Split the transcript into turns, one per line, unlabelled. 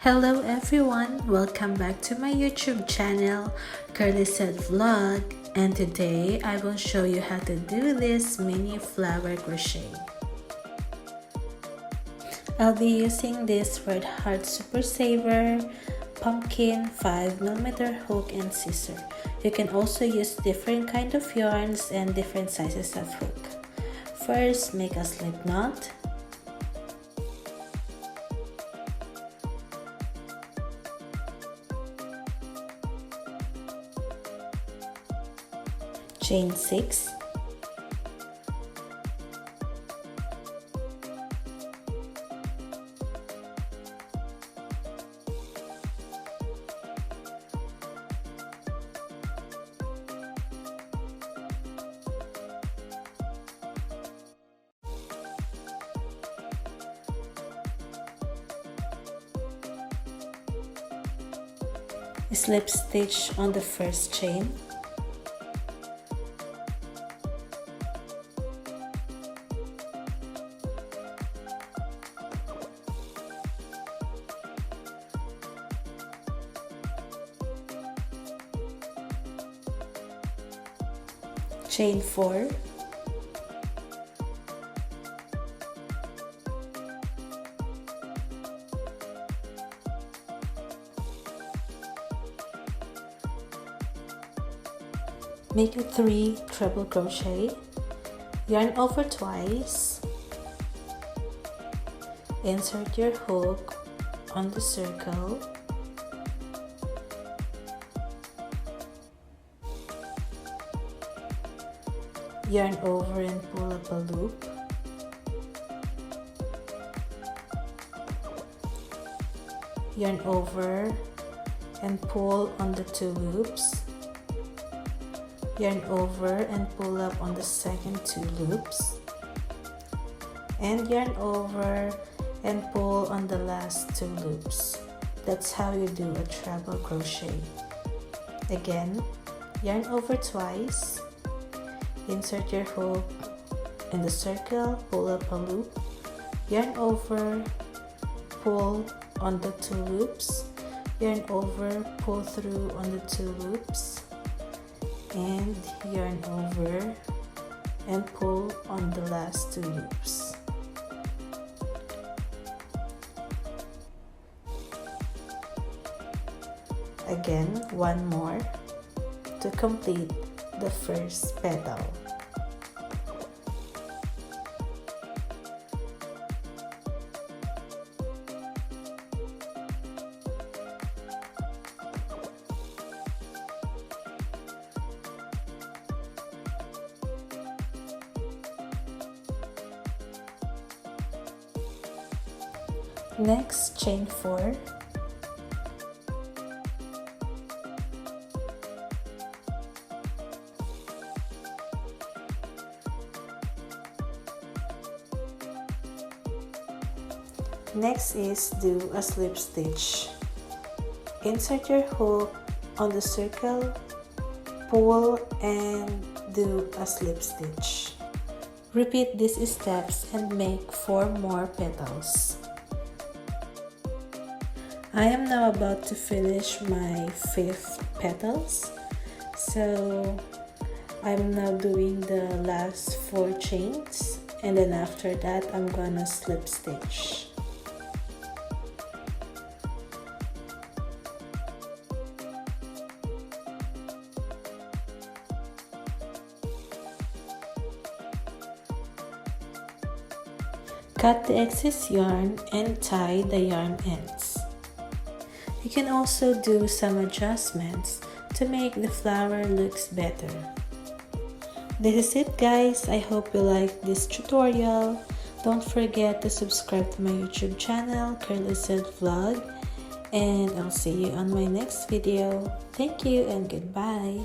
Hello everyone, welcome back to my YouTube channel, Curlyzhed vlog, and today I will show you how to do this mini flower crochet. I'll be using this Red Heart Super Saver, pumpkin, 5mm hook and scissor. You can also use different kind of yarns and different sizes of hook. First, make a slip knot. Chain 6, slip stitch on the first chain, chain 4, make a 3 treble crochet, yarn over twice, insert your hook on the circle, yarn over and pull up a loop, yarn over and pull on the 2 loops, yarn over and pull up on the second 2 loops, and yarn over and pull on the last 2 loops. That's how you do a treble crochet. Again, yarn over twice, insert your hook in the circle, pull up a loop, yarn over, pull on the 2 loops, yarn over, pull through on the 2 loops, and yarn over and pull on the last 2 loops. Again, one more to complete the first petal. Next, chain 4, next is do a slip stitch. Insert your hook on the circle, pull and do a slip stitch. Repeat these steps and make 4 more petals. I am now about to finish my 5th petals, so I'm now doing the last 4 chains, and then after that I'm gonna slip stitch. Cut the excess yarn and tie the yarn ends. You can also do some adjustments to make the flower looks better. This is it, guys. I hope you liked this tutorial. Don't forget to subscribe to my YouTube channel, Curlyzhed vlog, and I'll see you on my next video. Thank you and goodbye.